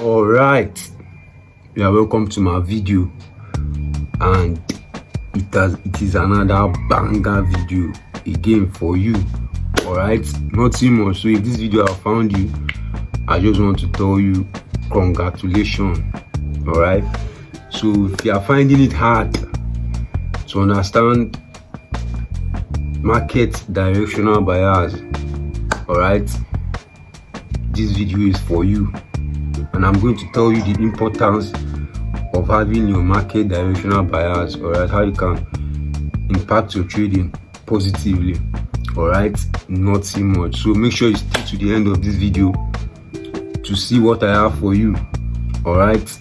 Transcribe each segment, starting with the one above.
All right, you are welcome to my video, and it is another banger video again for you. All right, nothing much. So if this video has found you, I just want to tell you congratulations. All right, so if you are finding it hard to understand market directional bias, all right, this video is for you, and I'm going to tell you the importance of having your market directional bias, all right, how you can impact your trading positively. All right, nothing much. So make sure you stay to the end of this video to see what I have for you. All right,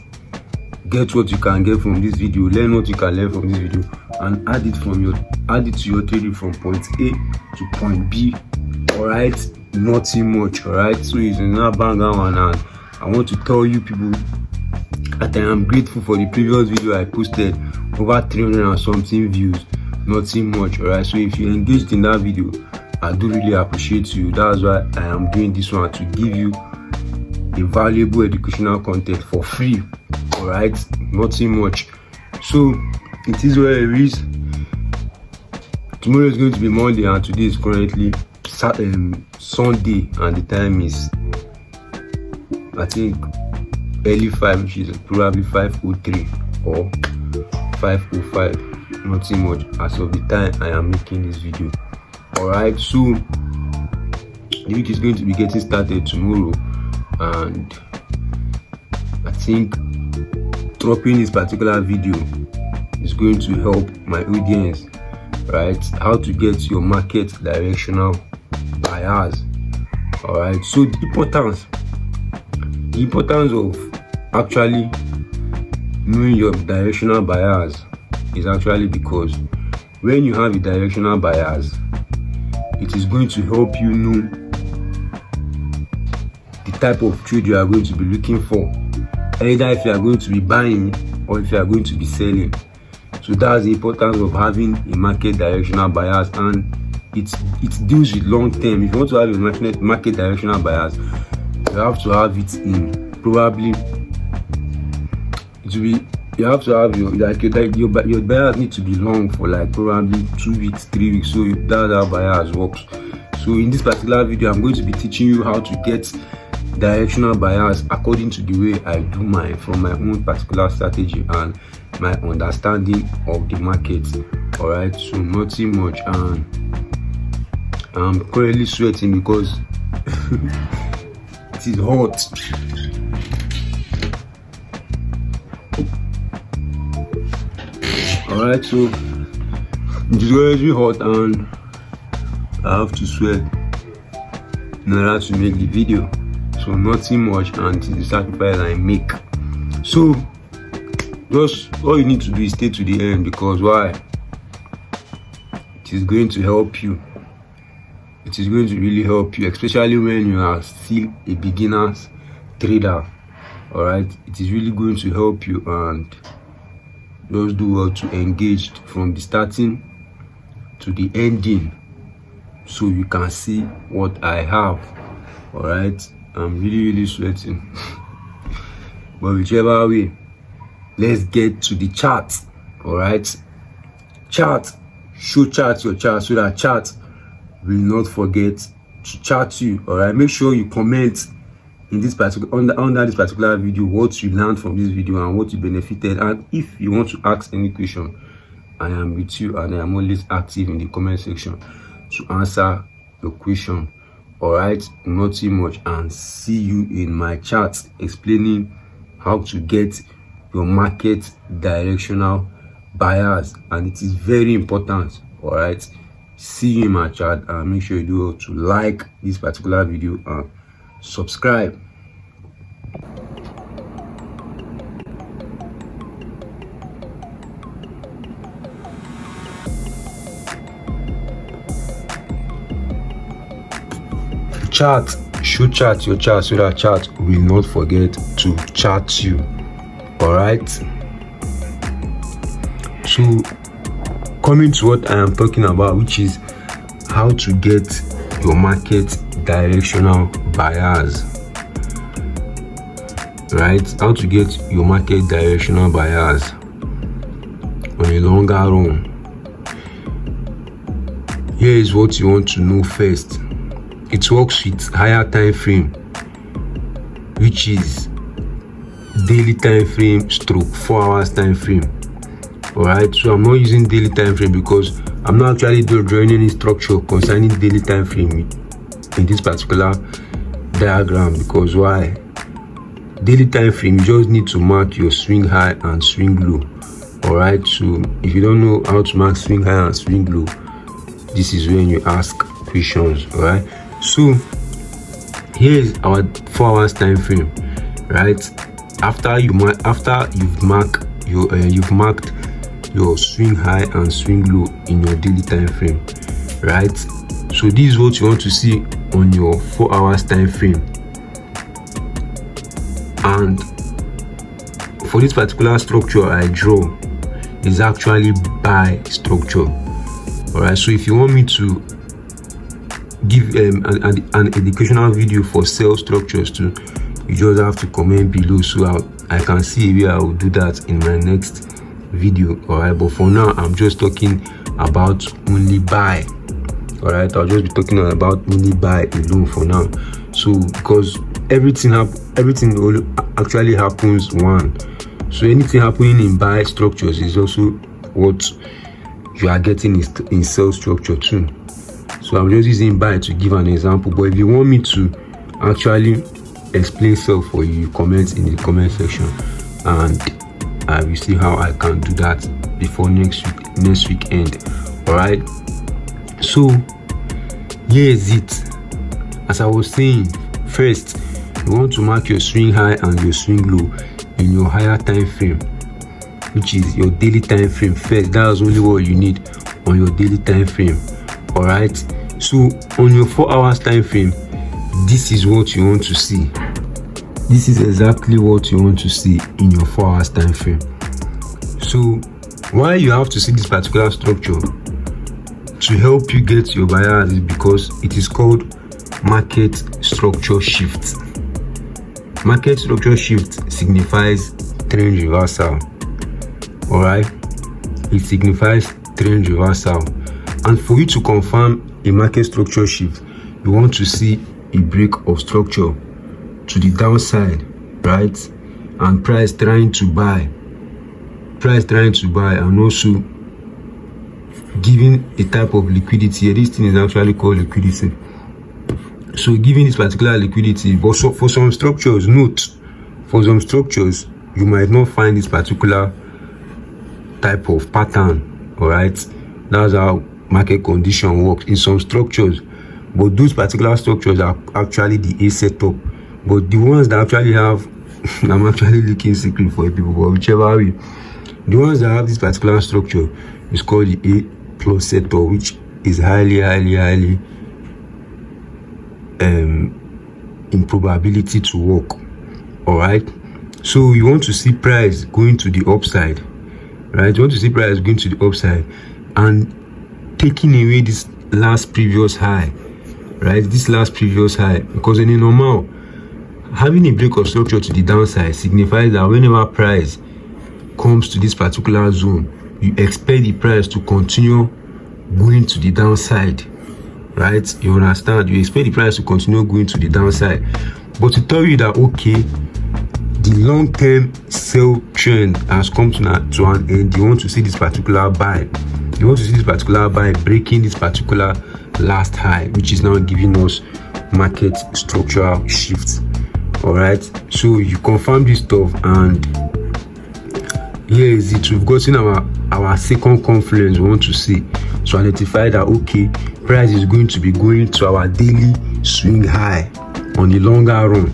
get what you can get from this video, learn what you can learn from this video, and add it to your trading from point A to point B. All right, nothing much. All right, so it's another banger one, and I want to tell you people that I am grateful for the previous video I posted, over 300 and something views. Nothing much. All right, so if you engaged in that video, I do really appreciate you. That's why I am doing this one, to give you a valuable educational content for free. All right, nothing much. So it is where it is. Tomorrow is going to be Monday, and today is currently Sunday, and the time is, I think, early 5, which is probably 5:03 or 5:05. Nothing much as of the time I am making this video. All right, so the week is going to be getting started tomorrow, and I think dropping this particular video is going to help my audience, right, how to get your market directional bias. All right, so the importance of actually knowing your directional bias is actually because when you have a directional bias, it is going to help you know the type of trade you are going to be looking for, either if you are going to be buying or if you are going to be selling. So that's the importance of having a market directional bias, and it deals with long term. If you want to have a market directional bias, you have to have it in probably, it will be, you have to have your bias need to be long for like probably 2 weeks, 3 weeks. So that's how bias works. So in this particular video, I'm going to be teaching you how to get directional bias according to the way I do mine, from my own particular strategy and my understanding of the market. All right, so nothing much, and I'm currently sweating because it is hot. All right, so it is already hot, and I have to sweat in order to make the video. So nothing much, and it is the sacrifice I make. So just all you need to do is stay to the end, because why? It is going to help you. It is going to really help you, especially when you are still a beginner's trader. All right, it is really going to help you, and just do well to engage from the starting to the ending, so you can see what I have. All right, I'm really sweating. But whichever way, let's get to the chart. All right, chart, show chart your chart, so that chart will not forget to chart you. All right, make sure you comment in this particular under this particular video what you learned from this video and what you benefited. And if you want to ask any question, I am with you, and I am always active in the comment section to answer your question. All right, nothing much, and see you in my chat explaining how to get your market directional bias, and it is very important. All right, see you in my chat, and make sure you do to like this particular video and subscribe. Chart, show chart your chart, so that chart will not forget to chart you. All right, so coming to what I am talking about, which is how to get your market directional bias. right? How to get your market directional bias on a longer run. Here is what you want to know first. It works with higher time frame, which is daily time frame stroke 4 hours time frame. Alright, so I'm not using daily time frame because I'm not actually drawing any structure concerning daily time frame in this particular diagram. Because why? Daily time frame, you just need to mark your swing high and swing low. Alright, so if you don't know how to mark swing high and swing low, this is when you ask questions. Alright, so here is our 4 hours time frame, right? After you've marked your swing high and swing low in your daily time frame, right? So this is what you want to see on your 4 hours time frame. And for this particular structure I draw is actually buy structure. All right, so if you want me to give an educational video for sell structures too, you just have to comment below so I can see where I will do that in my next video. All right, but for now I'm just talking about only buy. All right, I'll just be talking about only buy alone for now. So because everything actually happens one, so anything happening in buy structures is also what you are getting in sell structure too. So I'm just using buy to give an example, but if you want me to actually explain sell for you, comment in the comment section and I will see how I can do that before next week end. All right, so here is it. As I was saying, first you want to mark your swing high and your swing low in your higher time frame, which is your daily time frame first. That's only what you need on your daily time frame. All right, so on your 4 hours time frame, this is what you want to see. This is exactly what you want to see in your 4 hours time frame. So why you have to see this particular structure to help you get your bias is because it is called market structure shift. Market structure shift signifies trend reversal. All right, it signifies trend reversal. And for you to confirm a market structure shift, you want to see a break of structure to the downside, right? And price trying to buy, and also giving a type of liquidity. This thing is actually called liquidity. So giving this particular liquidity, but so for some structures, note, for some structures you might not find this particular type of pattern. All right, that's how market condition works in some structures, but those particular structures are actually the A setup. But the ones that actually have I'm actually leaking secret for people, but whichever way, the ones that have this particular structure is called the A plus setup, which is highly improbability to work. All right, so you want to see price going to the upside, right? You want to see price going to the upside and taking away this last previous high, right? This last previous high, because in a normal, having a break of structure to the downside signifies that whenever price comes to this particular zone, you expect the price to continue going to the downside, right? You understand? You expect the price to continue going to the downside, but to tell you that okay, the long-term sell trend has come to an end, you want to see this particular buy. You want to see this particular buy breaking this particular last high, which is now giving us market structural shifts. All right, so you confirm this stuff, and here is it. We've gotten our second confluence we want to see to identify that okay, price is going to be going to our daily swing high on the longer run,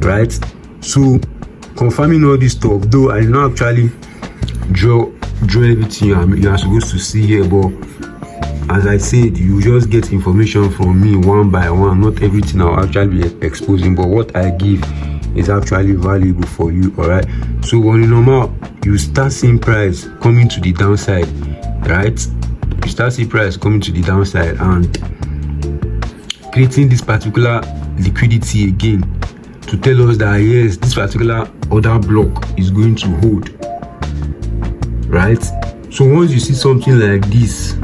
right? So confirming all this stuff, though I did not actually draw everything you are supposed to see here, but as I said, you just get information from me one by one. Not everything I'll actually be exposing, but what I give is actually valuable for you. All right, so on a normal, you start seeing price coming to the downside, right? You start seeing price coming to the downside and creating this particular liquidity again, to tell us that yes, this particular order block is going to hold, right? So once you see something like this,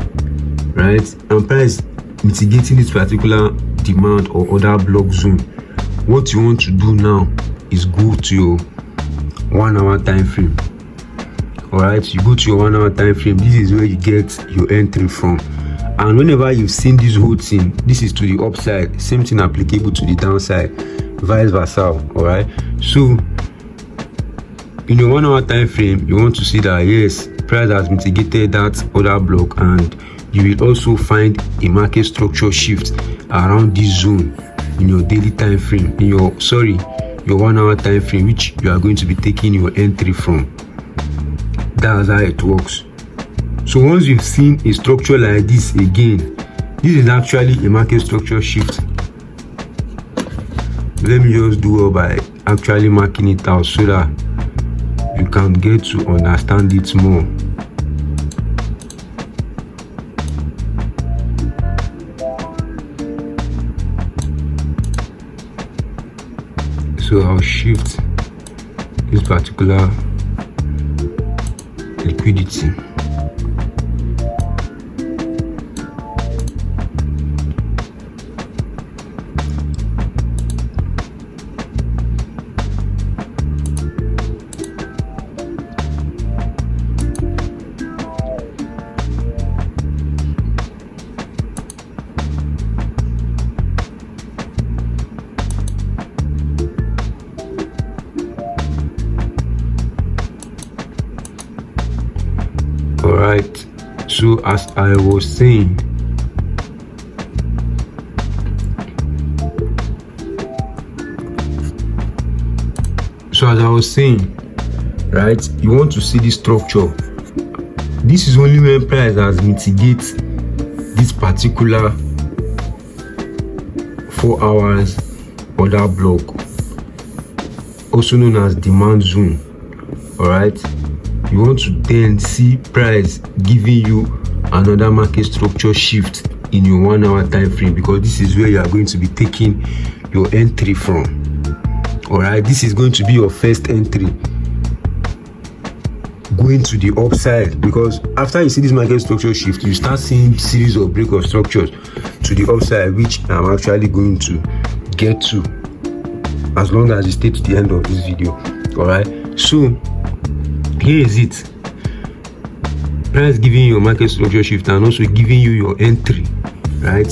right, and price mitigating this particular demand or order block zone, what you want to do now is go to your 1 hour time frame. All right, you go to your 1 hour time frame. This is where you get your entry from. And whenever you've seen this whole thing, this is to the upside. Same thing applicable to the downside, vice versa. All right. So in your 1 hour time frame, you want to see that yes, price has mitigated that order block, and you will also find a market structure shift around this zone in your daily time frame, in your 1 hour time frame, which you are going to be taking your entry from. That's how it works. So once you've seen a structure like this again, this is actually a market structure shift. Let me just do it by actually marking it out so that you can get to understand it more. So I'll shift this particular liquidity. Alright, so as I was saying, right, you want to see this structure. This is only when price has mitigated this particular 4 hours order block, also known as demand zone. Alright, you want to then see price giving you another market structure shift in your 1 hour time frame, because this is where you are going to be taking your entry from. All right, this is going to be your first entry going to the upside, because after you see this market structure shift, you start seeing series of break of structures to the upside, which I'm actually going to get to as long as you stay to the end of this video. All right, so here is it. Price giving you a market structure shift and also giving you your entry, right?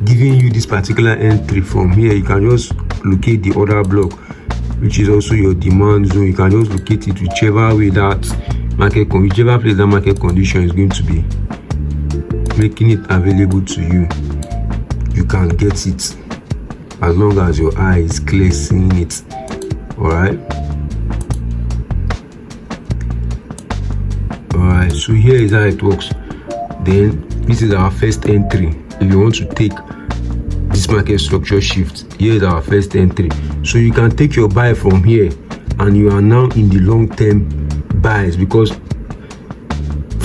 Giving you this particular entry. From here, you can just locate the order block, which is also your demand zone. You can just locate it whichever way that whichever place that market condition is going to be making it available to you. You can get it as long as your eye is clear seeing it. All right. Alright, so here is how it works. Then this is our first entry. If you want to take this market structure shift, here is our first entry. So you can take your buy from here, and you are now in the long-term buys, because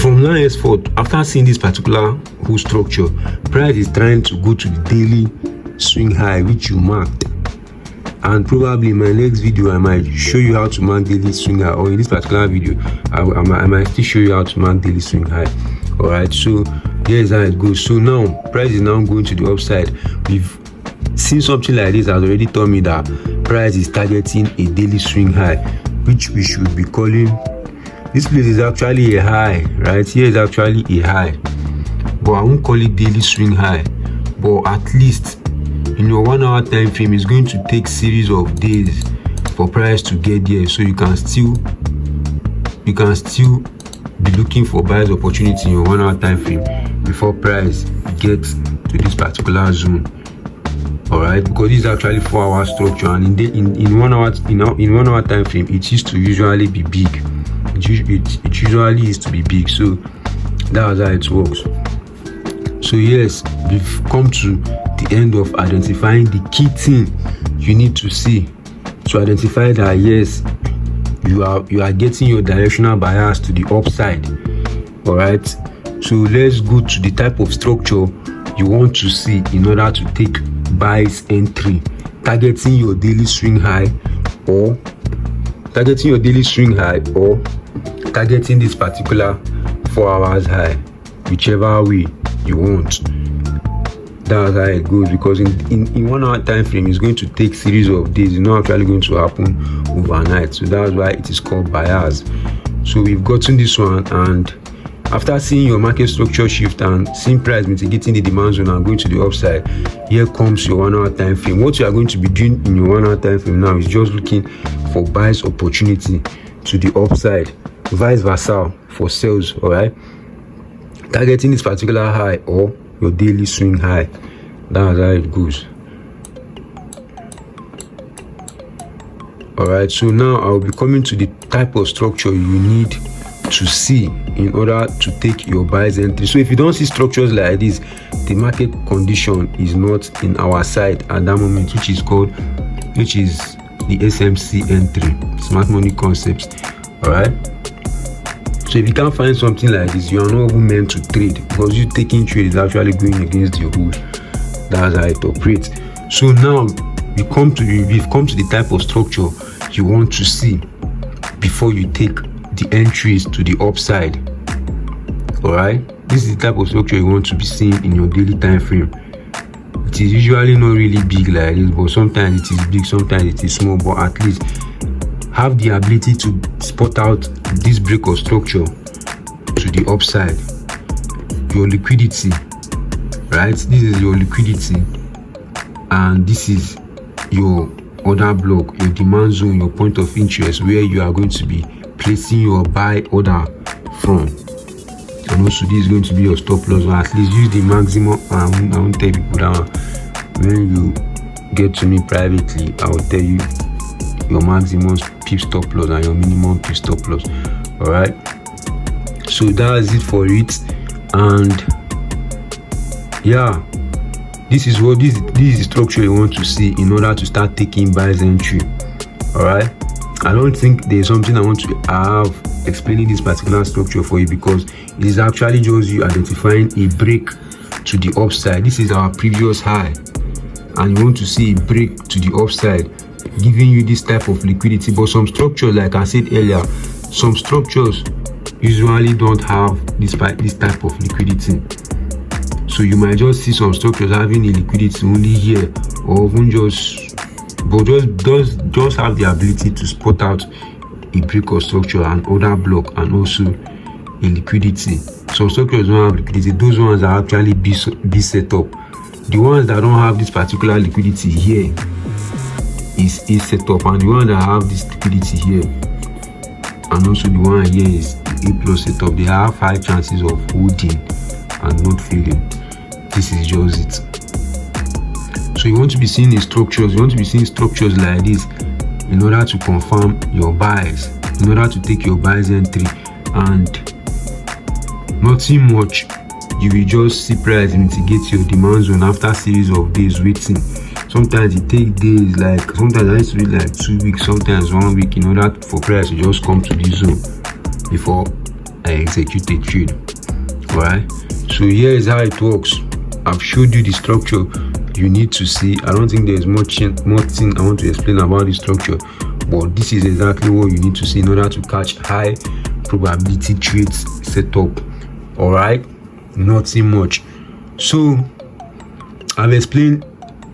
from now henceforth, after seeing this particular whole structure, price is trying to go to the daily swing high, which you marked. And probably in my next video I might show you how to mark daily swing high, or in this particular video I might still show you how to mark daily swing high. All right, so here's how it goes. So now price is now going to the upside. We've seen something like this has already told me that price is targeting a daily swing high, which we should be calling, this place is actually a high, right? Here is actually a high, but I won't call it daily swing high. But at least in your 1 hour time frame, it's going to take series of days for price to get there, so you can still be looking for buyers opportunity in your 1 hour time frame before price gets to this particular zone. All right, because this is actually 4 hour structure, and in 1 hour time frame, it used to usually be big. It usually used to be big. So that's how it works. So yes, we've come to the end of identifying the key thing you need to see to identify that yes, you are getting your directional bias to the upside. All right, so let's go to the type of structure you want to see in order to take buys entry targeting your daily swing high, or targeting this particular 4 hours high, whichever way you want. That's how it goes, because in 1 hour time frame, it's going to take series of days. It's not actually going to happen overnight. So that's why it is called bias. So we've gotten this one, and after seeing your market structure shift and seeing price mitigating the demand zone and going to the upside, here comes your 1 hour time frame. What you are going to be doing in your 1 hour time frame now is just looking for buys opportunity to the upside, vice versa for sales. All right, targeting this particular high or your daily swing high. That's how it goes. All right, so now I'll be coming to the type of structure you need to see in order to take your buys entry. So if you don't see structures like this, the market condition is not in our side at that moment, which is the SMC entry, smart money concepts. All right, so if you can't find something like this, you are not even meant to trade, because you taking trade is actually going against the rules. That's how it operates. So now we've come to the type of structure you want to see before you take the entries to the upside. All right, this is the type of structure you want to be seeing in your daily time frame. It is usually not really big like this, but sometimes it is big, sometimes it is small. But at least have the ability to spot out this break of structure to the upside. Your liquidity, right? This is your liquidity, and this is your order block, your demand zone, your point of interest, where you are going to be placing your buy order from. And also this is going to be your stop loss, or at least use the maximum. I won't tell people that. When you get to me privately, I will tell you your maximum pip stop loss and your minimum pip stop loss. All right, so that's it for it. And yeah, this is the structure you want to see in order to start taking buys entry. All right, I don't think there's something I want to have explaining this particular structure for you, because it is actually just you identifying a break to the upside. This is our previous high, and you want to see a break to the upside, giving you this type of liquidity. But some structures, like I said earlier, some structures usually don't have this type of liquidity. So you might just see some structures having a liquidity only here, or even just have the ability to spot out a break of structure, an order block, and also a liquidity. Some structures don't have liquidity. Those ones are actually be set up. The ones that don't have this particular liquidity here is A set up, and the one that have this liquidity here and also the one here is A plus set up. They have high chances of holding and not failing. This is just it. So you want to be seeing the structures. You want to be seeing structures like this in order to confirm your buys, in order to take your buys entry, and nothing much. You will just see price mitigate your demand zone after series of days waiting. Sometimes it takes days, like sometimes I used to wait like 2 weeks, sometimes 1 week, in order for price to just come to this zone before I execute a trade. Alright, so here is how it works. I've showed you the structure you need to see. I don't think there's more thing I want to explain about the structure, but this is exactly what you need to see in order to catch high probability trades setup. Alright, nothing much. So I've explained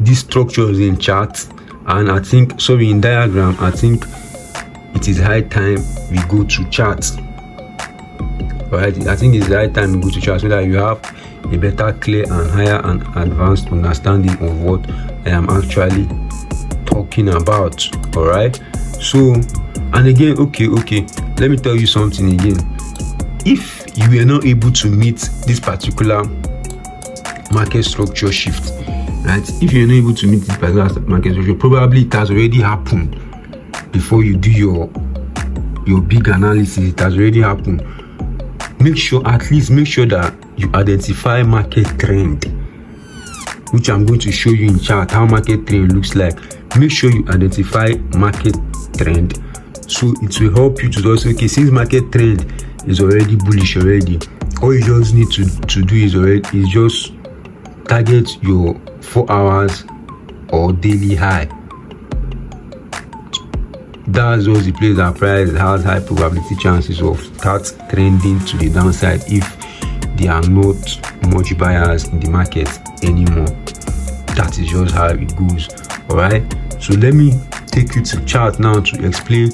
these structures in charts, and in diagram. I think it is high time we go to charts. Alright, I think it's high time we go to charts so that you have a better, clear, and higher and advanced understanding of what I am actually talking about. Alright, so, and again, okay, let me tell you something again. If you were not able to meet this particular market structure shift, right? If you're not able to meet this particular market structure, probably it has already happened before you do your big analysis. It has already happened. Make sure that you identify market trend, which I'm going to show you in chart how market trend looks like. Make sure you identify market trend, so it will help you to also, okay, since market trend is already bullish already, all you just need to do is just target your 4 hours or daily high. That's just the place that price has high probability chances of start trending to the downside if there are not much buyers in the market anymore. That is just how it goes. Alright, so let me take you to chart now to explain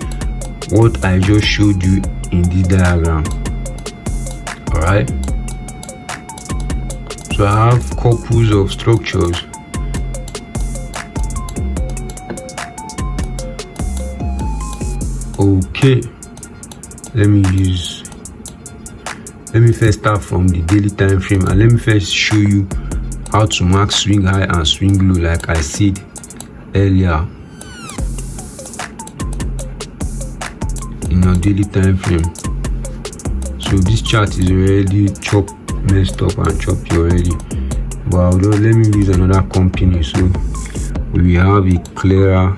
what I just showed you in this diagram. Alright, so I have couples of structures. Okay, let me first start from the daily time frame, and let me first show you how to mark swing high and swing low like I said earlier in your daily time frame. So this chart is already messed up and choppy already, but let me use another company so we will have a clearer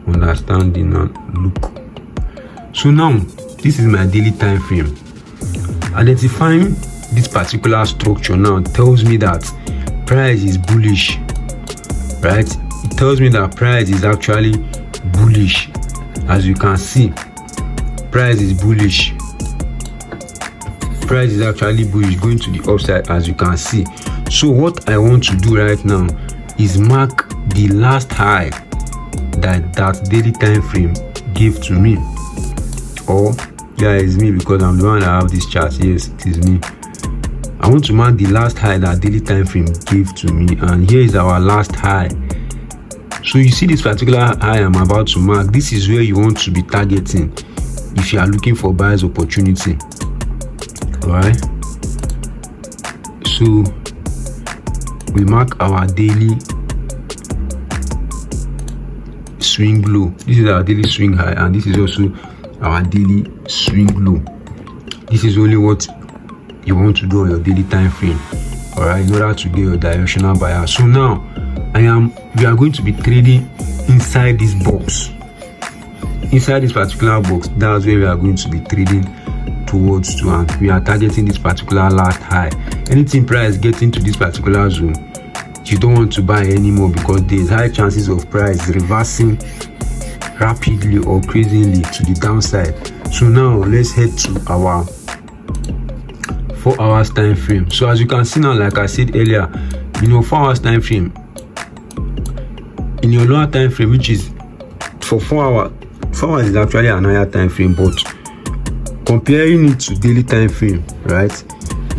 understanding and look. So now this is my daily time frame. Identifying this particular structure now tells me that price is bullish, right? It tells me that price is actually bullish. As you can see, price is bullish. Price is actually bullish, going to the upside, as you can see. So what I want to do right now is mark the last high that daily time frame gave to me. Or yeah, it's me because I'm the one that have this chart. Yes, it is me. I want to mark the last high that daily time frame gave to me, and here is our last high. So you see this particular high I'm about to mark. This is where you want to be targeting if you are looking for buyer's opportunity. Alright, so we mark our daily swing low. This is our daily swing high, and this is also our daily swing low. This is only what you want to do on your daily time frame, alright, in order to get your directional buyer. So now we are going to be trading inside this box. Inside this particular box, that's where we are going to be trading towards to, and we are targeting this particular last high. Anything price getting to this particular zone, you don't want to buy anymore because there's high chances of price reversing rapidly or crazily to the downside. So now let's head to our 4 hours time frame. So as you can see now, like I said earlier, 4 hours time frame, in your lower time frame, which is for 4 hours, 4 hours is actually an higher time frame, but comparing it to daily time frame, right,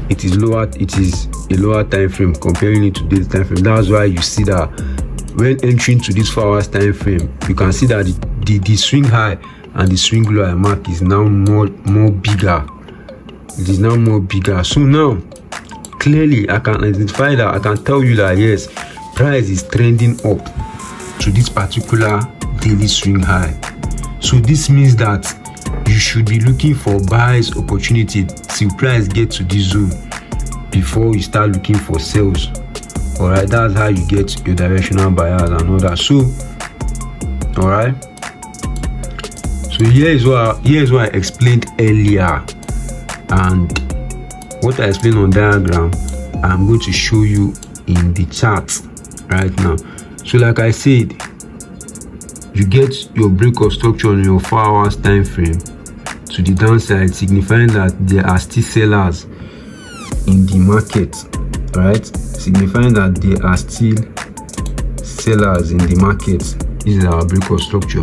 it is lower. It is a lower time frame comparing it to daily time frame. That's why you see that when entering to this 4 hours time frame, you can see that the swing high and the swing low I mark is now more bigger. It is now more bigger. So now clearly I can identify that. I can tell you that yes, price is trending up to this particular daily swing high. So this means that you should be looking for buyer's opportunity till price get to this zone before you start looking for sales. Alright, that's how you get your directional buyers and all that. So alright, so here is what I explained earlier, and what I explained on diagram I'm going to show you in the chart right now. So like I said, you get your break of structure on your 4 hours time frame to the downside, signifying that there are still sellers in the market, right? Signifying that there are still sellers in the market. This is our break of structure.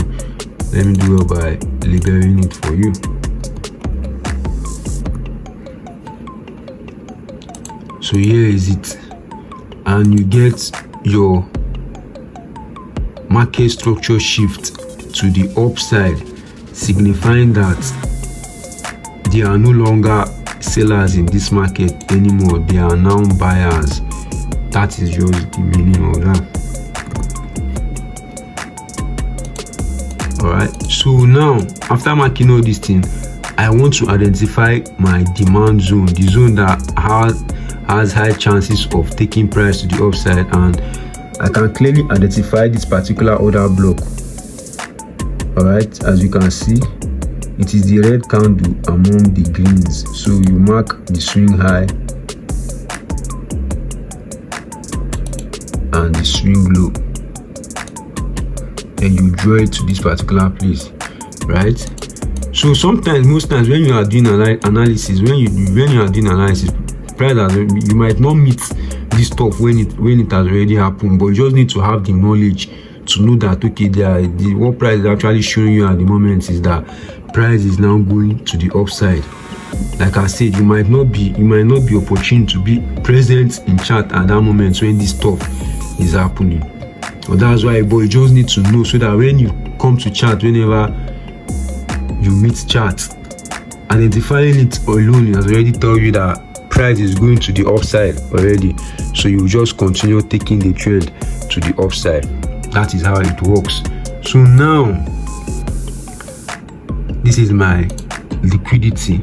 Let me do it by labeling it for you. So here is it, and you get your market structure shift to the upside, signifying that there are no longer sellers in this market anymore. They are now buyers. That is just the meaning of that. Alright, so now after marking all these things, I want to identify my demand zone, the zone that has high chances of taking price to the upside, and I can clearly identify this particular order block. Alright, as you can see, it is the red candle among the greens. So you mark the swing high and the swing low, then you draw it to this particular place, right? So sometimes, most times when you are doing analysis, when you are doing analysis, you might not meet this stuff when it has already happened, but you just need to have the knowledge to know that, okay, what price is actually showing you at the moment is that price is now going to the upside. Like I said, you might not be opportune to be present in chart at that moment when this stuff is happening. So that's why, but you just need to know, so that when you come to chart, whenever you meet chart, identifying it alone has already told you that price is going to the upside already. So you just continue taking the trend to the upside. That is how it works. So now, this is my liquidity.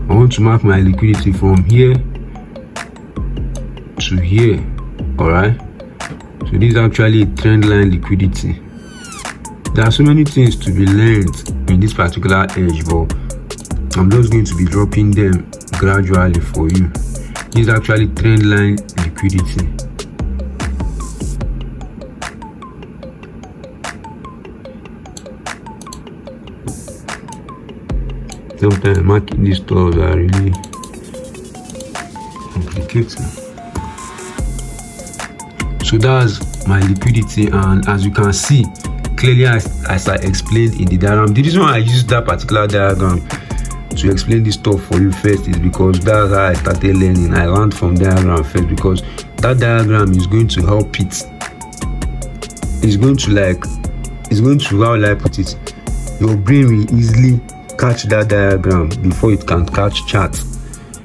I want to mark my liquidity from here to here. All right. So this is actually a trend line liquidity. There are so many things to be learned in this particular edge, but I'm just going to be dropping them gradually for you. This is actually trend line liquidity. Sometimes marking these stores are really complicated. So that's my liquidity, and as you can see clearly, as I explained in the diagram, the reason why I used that particular diagram to explain this stuff for you first is because that's how I started learning. I learned from diagram first, because that diagram is going to help it. It's going to, how will I put it? Your brain will easily catch that diagram before it can catch chart,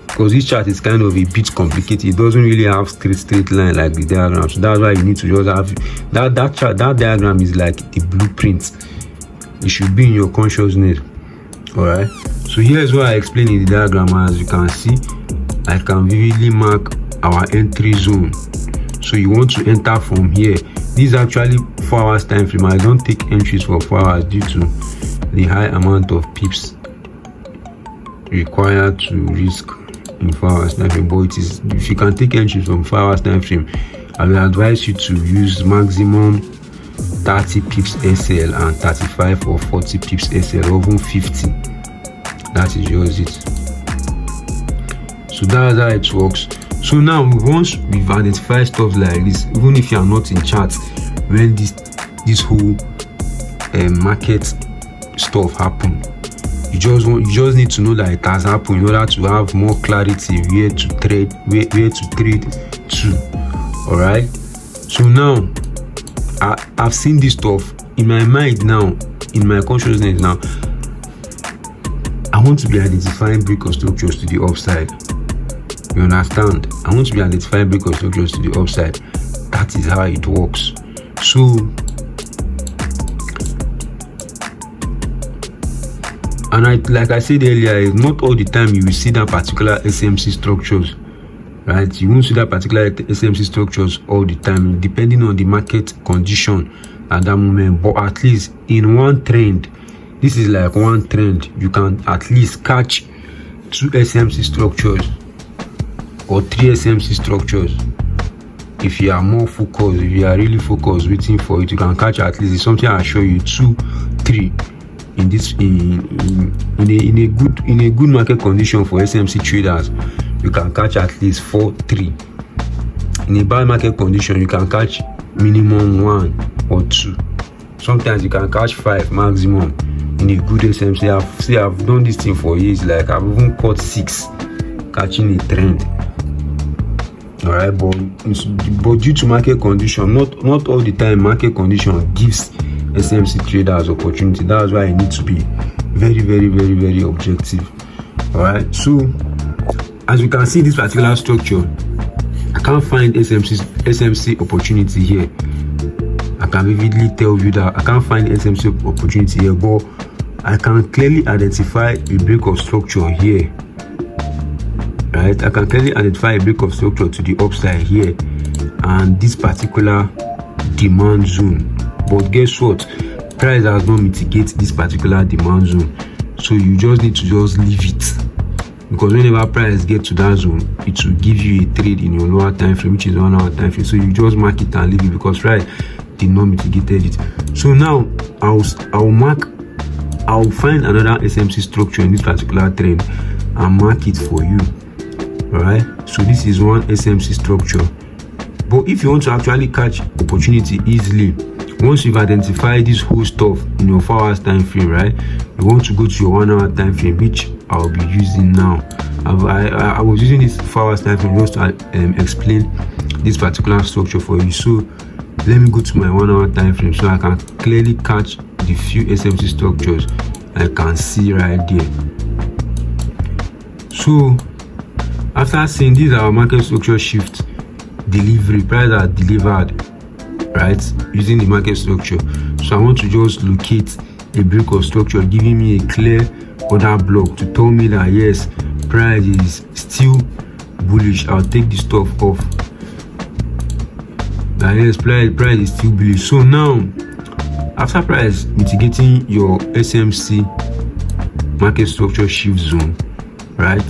because this chart is kind of a bit complicated. It doesn't really have straight line like the diagram. So that's why you need to just have that chart. That diagram is like the blueprint. It should be in your consciousness. All right. So here's what I explained in the diagram. As you can see, I can vividly mark our entry zone. So you want to enter from here. This is actually 4 hours time frame. I don't take entries for 4 hours due to the high amount of pips required to risk in 4 hours time frame. But it is, if you can take entries from 4 hours time frame, I will advise you to use maximum 30 pips SL and 35 or 40 pips SL, or even 50. That is just it. So that's how it works. So now, once we've identified stuff like this, even if you are not in charts, when this whole market stuff happen, you just need to know that it has happened in order to have more clarity where to trade to. All right. So now I've seen this stuff in my mind now, in my consciousness now. I want to be identifying break of structures to the upside. You understand? I want to be identifying break of structures to the upside. That is how it works. So and like I said earlier, not all the time you will see that particular SMC structures, right? You won't see that particular SMC structures all the time, depending on the market condition at that moment. But at least in one trend, this is like one trend, you can at least catch 2 SMC structures or 3 SMC structures. If you are more focused, if you are really focused waiting for it, you can catch at least something. I show you 2, 3 in this in a good market condition for SMC traders. You can catch at least 4, 3. In a bad market condition, you can catch minimum 1 or 2. Sometimes you can catch 5 maximum in a good SMC. I've done this thing for years. Like I've even caught 6 catching a trend. All right, but due to market condition, not all the time market condition gives SMC traders opportunity. That's why I need to be very objective. All right. So as you can see, this particular structure, I can't find SMC opportunity here. I can vividly tell you that I can't find SMC opportunity here, but I can clearly identify a break of structure here. Right, I can clearly identify a break of structure to the upside here and this particular demand zone. But guess what? Price does not mitigate this particular demand zone, so you just need to just leave it. because whenever price get to that zone, it will give you a trade in your lower time frame, which is 1 hour time frame. So you just mark it and leave it because price did not mitigated it. So now I'll find another SMC structure in this particular trend and mark it for you. All right, so this is one SMC structure. But if you want to actually catch opportunity easily, once you've identified this whole stuff in your 4 hours time frame, right, you want to go to your 1 hour time frame, which I'll be using now. I was using this 4 hours time frame just to explain this particular structure for you. So let me go to my 1 hour time frame so I can clearly catch the few SMC structures I can see right there. So after seeing these, our market structure shift delivery, price are delivered, right, using the market structure. So I want to just locate a break of structure giving me a clear order block to tell me that yes, price is still bullish. I'll take the stuff off. That yes, price is still bullish. So now after price mitigating your SMC market structure shift zone, right,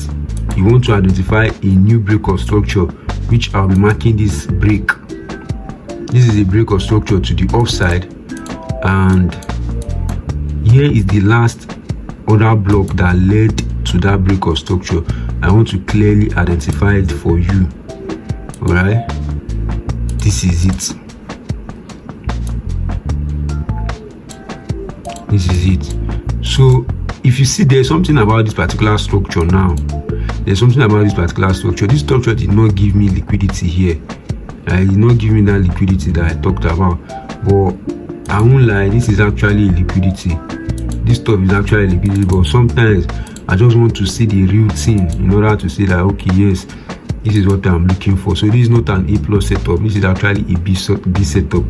you want to identify a new break of structure, which I'll be marking this break. This is a break of structure to the upside, and here is the last order block that led to that break of structure. I want to clearly identify it for you. All right, this is it. This is it. So if you see, there's something about this particular structure now. There's something about this particular structure. This structure did not give me liquidity here. It did not give me that liquidity that I talked about. But I won't lie, this is actually liquidity. This stuff is actually liquidity. But sometimes I just want to see the real thing in order to say that okay, yes, this is what I'm looking for. So this is not an A+ setup. This is actually a B setup,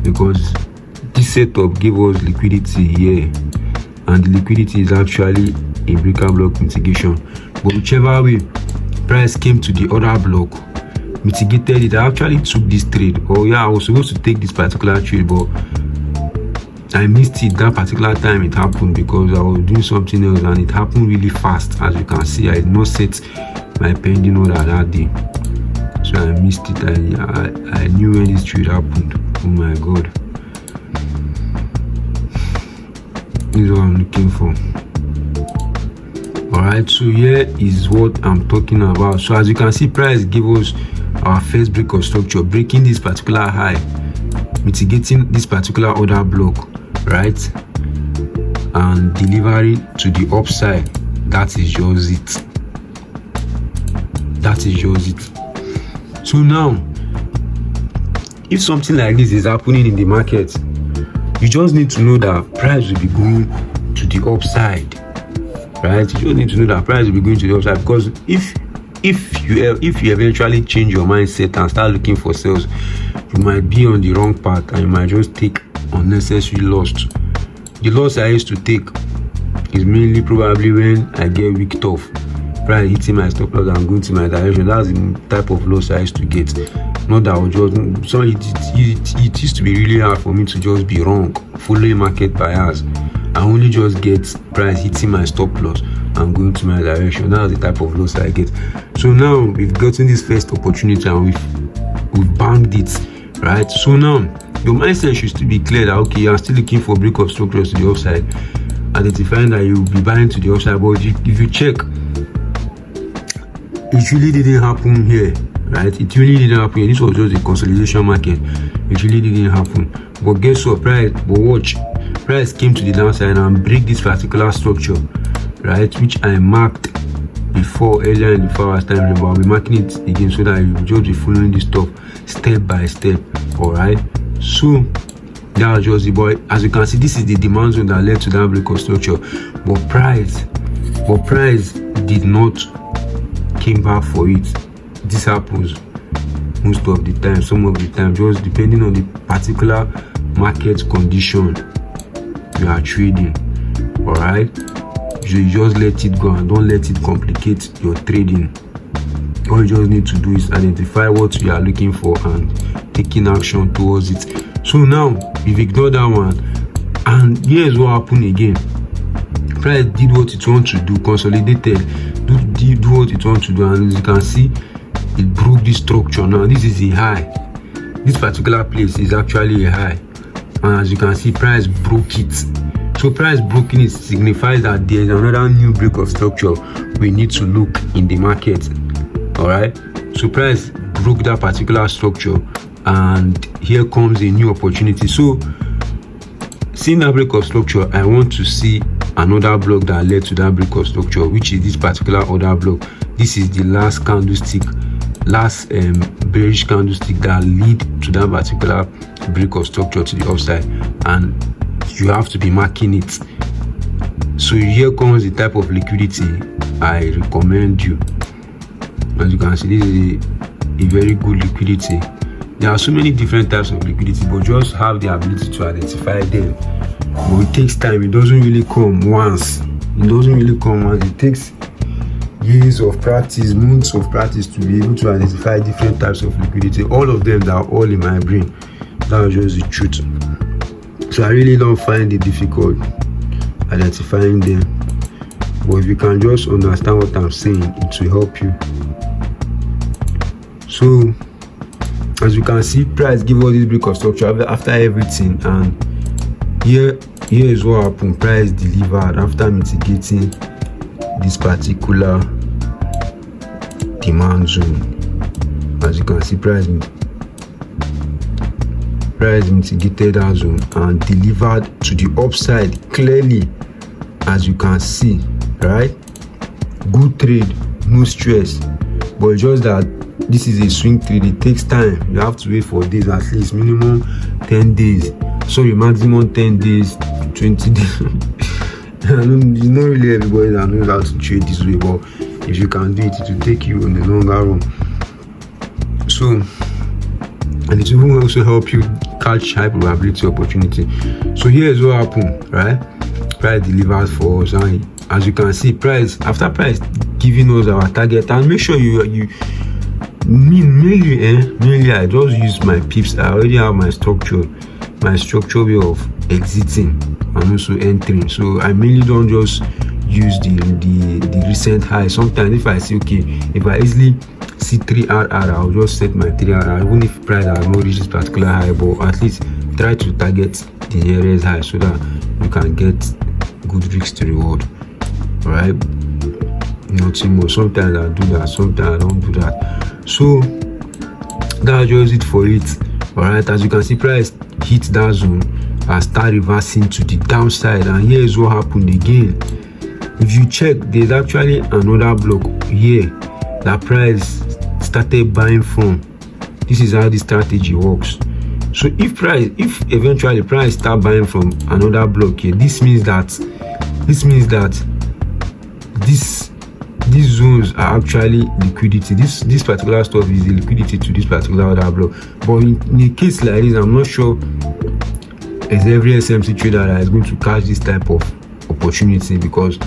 because this setup gave us liquidity here, and the liquidity is actually a breaker block mitigation. But whichever way, price came to the other block, mitigated it. I actually took this trade. Oh yeah, I was supposed to take this particular trade, but I missed it that particular time it happened because I was doing something else, and it happened really fast. As you can see, I did not set my pending order that day, so I missed it. I knew when this trade happened. Oh my god, this is what I'm looking for. Alright, so here is what I'm talking about. So as you can see, price gave us our first break of structure, breaking this particular high, mitigating this particular order block, right, and delivery to the upside. That is just it. That is just it. So now, if something like this is happening in the market, you just need to know that price will be going to the upside. Right, you just need to know that price will be going to the upside, because if you eventually change your mindset and start looking for sales, you might be on the wrong path and you might just take unnecessary loss. The loss I used to take is mainly probably when I get wicked off, price hitting my stop loss and going to my direction. That's the type of loss I used to get. Not that I was just so it used to be really hard for me to just be wrong, following market bias. I only just get price hitting my stop loss and going to my direction. That's the type of loss I get. So now we've gotten this first opportunity and we've banked it, right? So now your mindset should still be clear that okay, you're still looking for break of structures to the upside, identifying that you'll be buying to the upside. But if you check, it really didn't happen here, right? It really didn't happen here. This was just a consolidation market. It really didn't happen. But guess what? Price came to the downside and break this particular structure, right, which I marked before earlier in the 4 hours time frame. But I'll be marking it again so that you just be following this stuff step by step. All right, so that was just the boy. As you can see, this is the demand zone that led to that break of structure. But price did not came back for it. This happens most of the time, some of the time, just depending on the particular market condition you are trading. All right, you just let it go and don't let it complicate your trading. All you just need to do is identify what you are looking for and taking action towards it. So now we've ignored that one, and here's what happened again. Price did what it wants to do, consolidated, do what it wants to do, and as you can see, it broke this structure. Now this is a high. This particular place is actually a high, and as you can see, price broke it. So price broken it signifies that there is another new break of structure we need to look in the market. All right, so price broke that particular structure, and here comes a new opportunity. So seeing that break of structure, I want to see another block that led to that break of structure, which is this particular other block. This is the last candlestick, last bearish candlestick that lead to that particular break of structure to the upside, and you have to be marking it. So here comes the type of liquidity I recommend you. As you can see, this is a very good liquidity. There are so many different types of liquidity, but just have the ability to identify them. But it takes time. It doesn't really come once. It takes years of practice, months of practice to be able to identify different types of liquidity. All of them that are all in my brain. That's just the truth. So I really don't find it difficult identifying them. But if you can just understand what I'm saying, it will help you. So as you can see, price give all this break of structure after everything, and here is what happened. Price delivered after mitigating this particular demand zone. As you can see, price mitigated that zone and delivered to the upside clearly, as you can see, right? Good trade, no stress, but just that this is a swing trade. It takes time. You have to wait for days, at least minimum 10 days. Sorry, maximum 10 days, 20 days. It's not really everybody that knows how to trade this way, but if you can do it, it will take you in the longer run. So, and it will also help you catch high probability opportunity. So here is what happened, right? Price delivers for us, and as you can see, price after price giving us our target, and make sure you mainly I just use my pips. I already have my structure way of exiting and also entering. So I mainly don't just use the recent high. Sometimes if I see, okay, if I easily see 3RR, I'll just set my 3RR even if price has not reached this particular high, but at least try to target the nearest high so that you can get good risk to reward. All right, nothing more. Sometimes I do that, sometimes I don't do that. So that's just it for it. All right, as you can see, price hit that zone and start reversing to the downside, and here is what happened again. If you check, there's actually another block here that price started buying from. This is how the strategy works. So if eventually price start buying from another block here, this means that these zones are actually liquidity. This particular stuff is the liquidity to this particular other block. But in a case like this, I'm not sure as every SMC trader that is going to catch this type of opportunity, because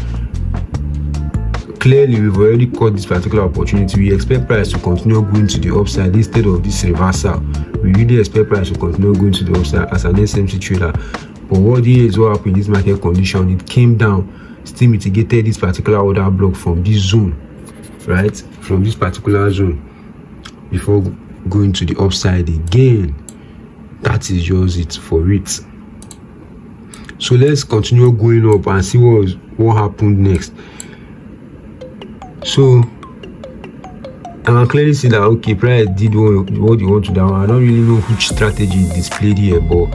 clearly we've already caught this particular opportunity. We expect price to continue going to the upside instead of this reversal. We really expect price to continue going to the upside as an SMC trader. But what happened in this market condition, it came down, still mitigated this particular order block from this zone, right? From this particular zone before going to the upside again. That is just it for it. So let's continue going up and see what happened next. So I can clearly see that, okay, price did what you want to do. I don't really know which strategy is displayed here, but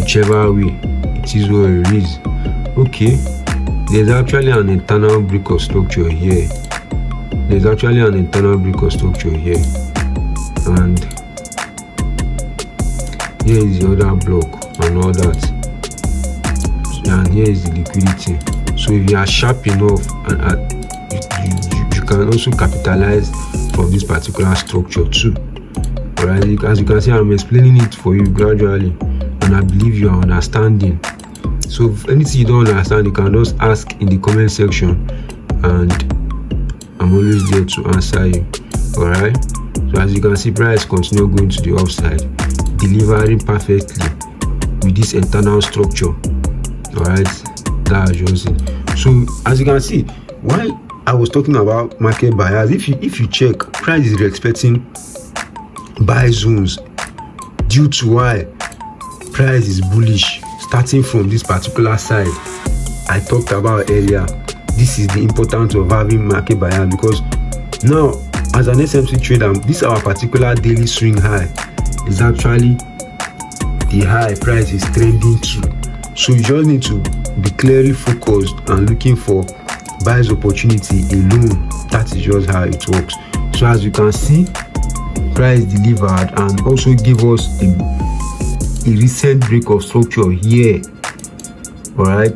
whichever way, it is what it is. Okay, there's actually an internal break of structure here. And here is the other block and all that, and here is the liquidity. So if you are sharp enough, and you can also capitalize from this particular structure too. Alright, as you can see, I'm explaining it for you gradually, and I believe you are understanding. So if anything you don't understand, you can just ask in the comment section, and I'm always there to answer you. Alright, so as you can see, price continue going to the upside, delivering perfectly with this internal structure. Alright, that's just it. So as you can see, why I was talking about market buyers. If you check, price is expecting buy zones due to why price is bullish starting from this particular side I talked about earlier. This is the importance of having market buyers, because now as an SMC trader, this our particular daily swing high is actually the high price is trending to. So you just need to be clearly focused and looking for buys opportunity alone. That is just how it works. So as you can see, price delivered and also give us a recent break of structure here. All right,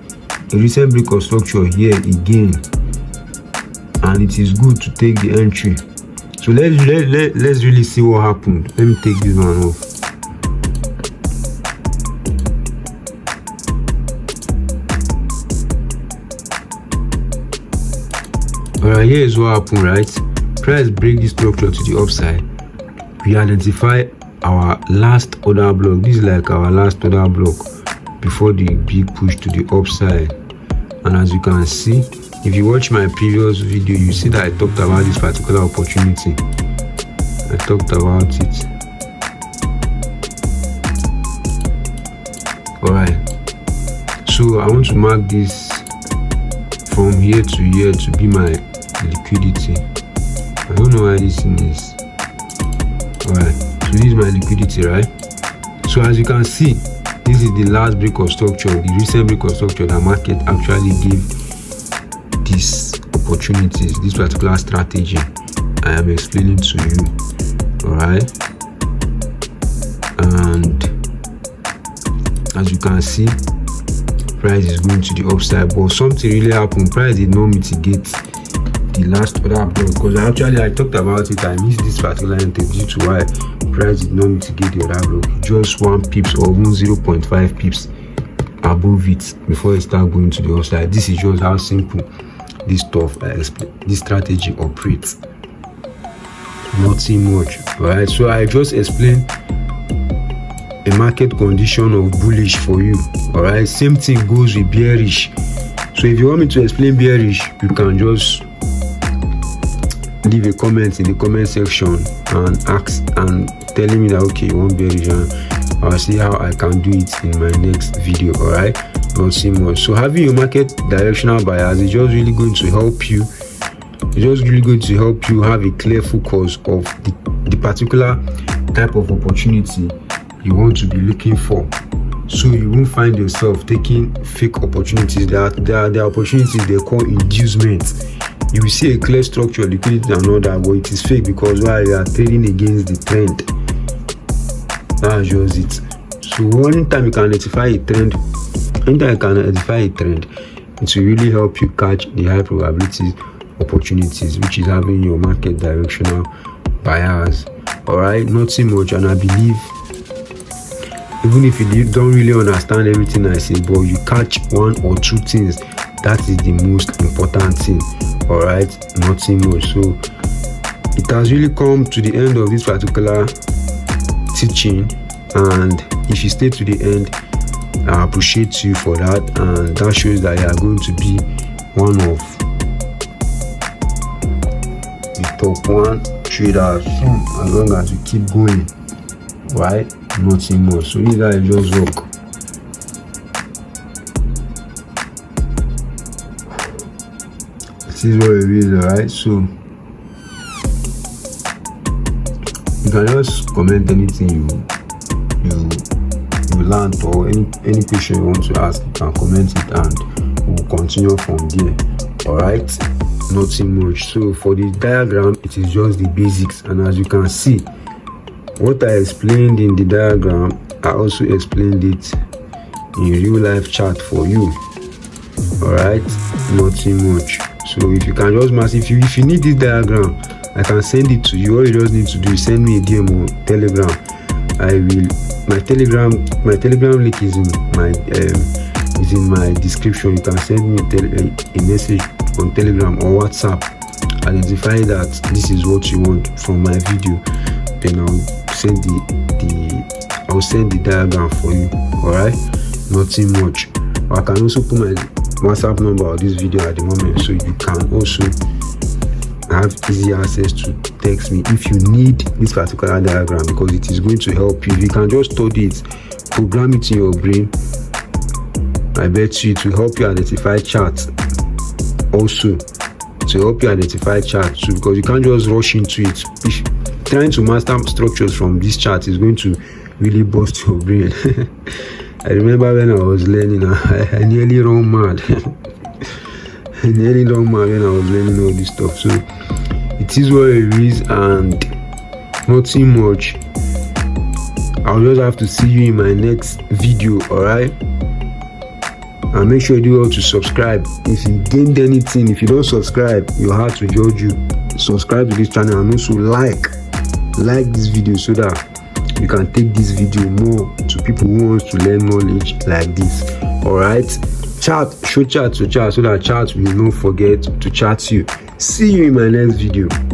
a recent break of structure here again, and it is good to take the entry. So let's really see what happened. Let me take this one off. Alright, here is what happened, right? Price break this structure to the upside. We identify our last order block. This is like our last order block before the big push to the upside. And as you can see, if you watch my previous video, you see that I talked about this particular opportunity. I talked about it. Alright, so I want to mark this from here to here to be my liquidity. I don't know why this thing is. Alright, so this is my liquidity, right? So as you can see, this is the last break of structure, the recent break of structure that market actually gave these opportunities, this particular strategy I am explaining to you. Alright, and as you can see, price is going to the upside, but something really happened. Price did not mitigate the last order block, because I talked about it. I missed this particular entry due to why price did not mitigate the order block. Just 1 pips or even 0.5 pips above it before it started going to the upside. This is just how simple this stuff I explain, this strategy operates. Nothing much. Alright, so I just explained a market condition of bullish for you. Alright, same thing goes with bearish. So if you want me to explain bearish, you can just leave a comment in the comment section and ask and telling me that okay, you want bearish, and I'll see how I can do it in my next video. Alright, not see much. So having your market directional bias is just really going to help you. It's just really going to help you have a clear focus of the particular type of opportunity you want to be looking for, so you won't find yourself taking fake opportunities. There are opportunities they call inducement. You will see a clear structure, liquidity and all that, but it is fake because while you are trading against the trend. That's just it. So anytime you can identify a trend, it will really help you catch the high probability opportunities, which is having your market directional bias. Alright, nothing much, and I believe even if you don't really understand everything I say, but you catch 1 or 2 things, that is the most important thing. Alright, nothing much. So it has really come to the end of this particular teaching, and if you stay to the end, I appreciate you for that, and that shows that you are going to be one of the top 1 traders soon, as long as you keep going. Right, nothing more. So these guys just work. This is what it is. Alright, so you can just comment anything you learned, or any question you want to ask. You can comment it and we'll continue from there. Alright, nothing much. So for the diagram, it is just the basics, and as you can see, what I explained in the diagram, I also explained it in real life chart for you. Alright, nothing much. So if you can just if you need this diagram, I can send it to you. All you just need to do is send me a DM on Telegram. My telegram link is in my description. You can send me a message on Telegram or WhatsApp. Identify that this is what you want from my video, then I'll send the diagram for you. Alright, nothing much. I can also put my WhatsApp number on this video at the moment, so you can also have easy access to text me if you need this particular diagram, because it is going to help you. If you can just study it, program it in your brain, I bet you it will help you identify charts also. To help you identify charts too, because you can't just rush into it. Trying to master structures from this chart is going to really bust your brain. I remember when I was learning, I nearly run mad. I nearly run mad when I was learning all this stuff. So it is what it is, and nothing much. I'll just have to see you in my next video, alright? And make sure you do all to subscribe. If you gained anything, if you don't subscribe, your heart will judge you. Subscribe to this channel, and also like this video so that you can take this video more to people who want to learn knowledge like this. Alright, show chat to chat so that chat will not forget to chat you. See you in my next video.